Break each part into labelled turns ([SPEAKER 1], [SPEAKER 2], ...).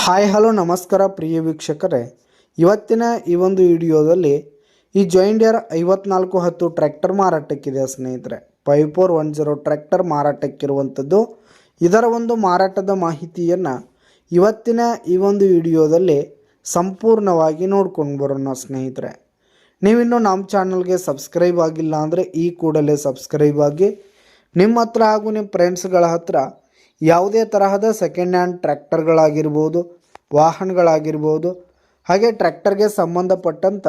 [SPEAKER 1] Hi hello ನಮಸ್ಕಾರ ಪ್ರಿಯ ವೀಕ್ಷಕರೇ, ಇವತ್ತಿನ ಈ ಒಂದು ವಿಡಿಯೋದಲ್ಲಿ ಈ ಜಾಯಿಂಡಿಯರ್ 5410 ಟ್ರ್ಯಾಕ್ಟರ್ ಮಾರಾಟಕ್ಕಿದೆ ಸ್ನೇಹಿತರೆ. 5410 ಟ್ರ್ಯಾಕ್ಟರ್ ಮಾರಾಟಕ್ಕಿರುವಂಥದ್ದು. ಇದರ ಒಂದು ಮಾರಾಟದ ಮಾಹಿತಿಯನ್ನು ಇವತ್ತಿನ ಈ ಒಂದು ವಿಡಿಯೋದಲ್ಲಿ ಸಂಪೂರ್ಣವಾಗಿ ನೋಡ್ಕೊಂಡು ಬರೋಣ ಸ್ನೇಹಿತರೆ. ನೀವಿನ್ನೂ ನಮ್ಮ ಚಾನಲ್ಗೆ ಸಬ್ಸ್ಕ್ರೈಬ್ ಆಗಿಲ್ಲ ಅಂದರೆ ಈ ಕೂಡಲೇ ಸಬ್ಸ್ಕ್ರೈಬ್ ಆಗಿ, ನಿಮ್ಮ ಹತ್ರ ಹಾಗೂ ನಿಮ್ಮ ಫ್ರೆಂಡ್ಸ್ಗಳ ಹತ್ರ ಯಾವುದೇ ತರಹದ ಸೆಕೆಂಡ್ ಹ್ಯಾಂಡ್ ಟ್ರ್ಯಾಕ್ಟರ್ಗಳಾಗಿರ್ಬೋದು, ವಾಹನಗಳಾಗಿರ್ಬೋದು, ಹಾಗೆ ಟ್ರ್ಯಾಕ್ಟರ್ಗೆ ಸಂಬಂಧಪಟ್ಟಂಥ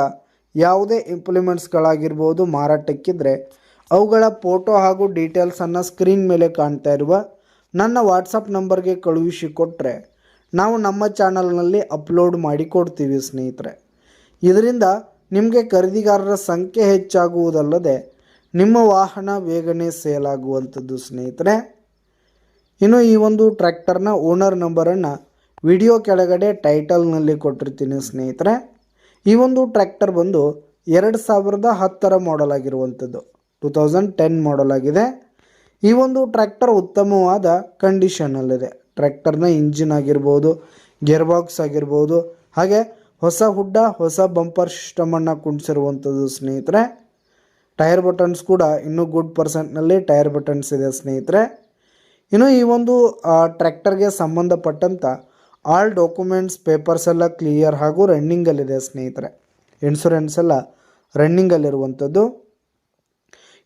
[SPEAKER 1] ಯಾವುದೇ ಇಂಪ್ಲಿಮೆಂಟ್ಸ್ಗಳಾಗಿರ್ಬೋದು ಮಾರಾಟಕ್ಕಿದ್ರೆ ಅವುಗಳ ಫೋಟೋ ಹಾಗೂ ಡೀಟೇಲ್ಸನ್ನು ಸ್ಕ್ರೀನ್ ಮೇಲೆ ಕಾಣ್ತಾ ಇರುವ ನನ್ನ ವಾಟ್ಸಪ್ ನಂಬರ್ಗೆ ಕಳುಹಿಸಿಕೊಟ್ರೆ ನಾವು ನಮ್ಮ ಚಾನಲ್ನಲ್ಲಿ ಅಪ್ಲೋಡ್ ಮಾಡಿ ಕೊಡ್ತೀವಿ ಸ್ನೇಹಿತರೆ. ಇದರಿಂದ ನಿಮಗೆ ಖರೀದಿಗಾರರ ಸಂಖ್ಯೆ ಹೆಚ್ಚಾಗುವುದಲ್ಲದೆ ನಿಮ್ಮ ವಾಹನ ಬೇಗನೆ ಸೇಲ್ ಆಗುವಂಥದ್ದು ಸ್ನೇಹಿತರೆ. ಇನ್ನು ಈ ಒಂದು ಟ್ರ್ಯಾಕ್ಟರ್ನ ಓನರ್ ನಂಬರನ್ನು ವಿಡಿಯೋ ಕೆಳಗಡೆ ಟೈಟಲ್ನಲ್ಲಿ ಕೊಟ್ಟಿರ್ತೀನಿ ಸ್ನೇಹಿತರೆ. ಈ ಒಂದು ಟ್ರ್ಯಾಕ್ಟರ್ ಬಂದು 2010 ಮಾಡೆಲ್ ಆಗಿರುವಂಥದ್ದು, 2010 ಮಾಡೆಲ್ ಆಗಿದೆ. ಈ ಒಂದು ಟ್ರ್ಯಾಕ್ಟರ್ ಉತ್ತಮವಾದ ಕಂಡೀಷನಲ್ಲಿದೆ. ಟ್ರ್ಯಾಕ್ಟರ್ನ ಇಂಜಿನ್ ಆಗಿರ್ಬೋದು, ಗೇರ್ ಬಾಕ್ಸ್ ಆಗಿರ್ಬೋದು, ಹಾಗೆ ಹೊಸ ಹುಡ್ಡ, ಹೊಸ ಬಂಪರ್ ಸಿಸ್ಟಮನ್ನು ಕುಣಿಸಿರುವಂಥದ್ದು ಸ್ನೇಹಿತರೆ. ಟೈರ್ ಬಟನ್ಸ್ ಕೂಡ ಇನ್ನೂ ಗುಡ್ ಪರ್ಸೆಂಟ್ನಲ್ಲಿ ಟೈರ್ ಬಟನ್ಸ್ ಇದೆ ಸ್ನೇಹಿತರೆ. ಇನ್ನು ಈ ಒಂದು ಟ್ರ್ಯಾಕ್ಟರ್ಗೆ ಸಂಬಂಧಪಟ್ಟಂಥ ಆಲ್ ಡಾಕ್ಯುಮೆಂಟ್ಸ್ ಪೇಪರ್ಸ್ ಎಲ್ಲ ಕ್ಲಿಯರ್ ಹಾಗೂ ರನ್ನಿಂಗಲ್ಲಿದೆ ಸ್ನೇಹಿತರೆ. ಇನ್ಶೂರೆನ್ಸ್ ಎಲ್ಲ ರನ್ನಿಂಗಲ್ಲಿರುವಂಥದ್ದು.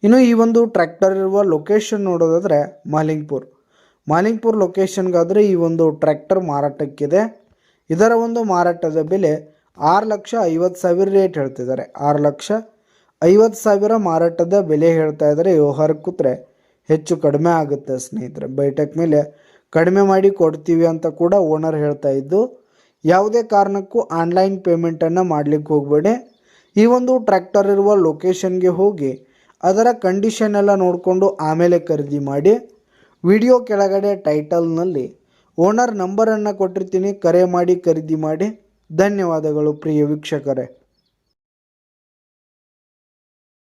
[SPEAKER 1] ಇನ್ನು ಈ ಒಂದು ಟ್ರ್ಯಾಕ್ಟರ್ ಇರುವ ಲೊಕೇಶನ್ ನೋಡೋದಾದರೆ ಮಾಲಿಂಗ್ಪುರ್ ಲೊಕೇಶನ್ಗಾದರೆ ಈ ಒಂದು ಟ್ರ್ಯಾಕ್ಟರ್ ಮಾರಾಟಕ್ಕಿದೆ. ಇದರ ಒಂದು ಮಾರಾಟದ ಬೆಲೆ 6,50,000 ರೇಟ್ ಹೇಳ್ತಿದ್ದಾರೆ. 6,50,000 ಮಾರಾಟದ ಬೆಲೆ ಹೇಳ್ತಾ ಇದ್ದಾರೆ. ವ್ಯವಹಾರಕ್ಕೆ ಕೂತ್ರೆ ಹೆಚ್ಚು ಕಡಿಮೆ ಆಗುತ್ತೆ ಸ್ನೇಹಿತರೆ. ಬೈಟೆಕ್ ಮೇಲೆ ಕಡಿಮೆ ಮಾಡಿ ಕೊಡ್ತೀವಿ ಅಂತ ಕೂಡ ಓನರ್ ಹೇಳ್ತಾ ಇದ್ದು, ಯಾವುದೇ ಕಾರಣಕ್ಕೂ ಆನ್ಲೈನ್ ಪೇಮೆಂಟನ್ನು ಮಾಡಲಿಕ್ಕೆ ಹೋಗಬೇಡಿ. ಈ ಒಂದು ಟ್ರ್ಯಾಕ್ಟರ್ ಇರುವ ಲೊಕೇಶನ್ಗೆ ಹೋಗಿ ಅದರ ಕಂಡೀಷನ್ ಎಲ್ಲ ನೋಡಿಕೊಂಡು ಆಮೇಲೆ ಖರೀದಿ ಮಾಡಿ. ವಿಡಿಯೋ ಕೆಳಗಡೆ ಟೈಟಲ್ನಲ್ಲಿ ಓನರ್ ನಂಬರನ್ನು ಕೊಟ್ಟಿರ್ತೀನಿ, ಕರೆ ಮಾಡಿ ಖರೀದಿ ಮಾಡಿ. ಧನ್ಯವಾದಗಳು ಪ್ರಿಯ ವೀಕ್ಷಕರೇ.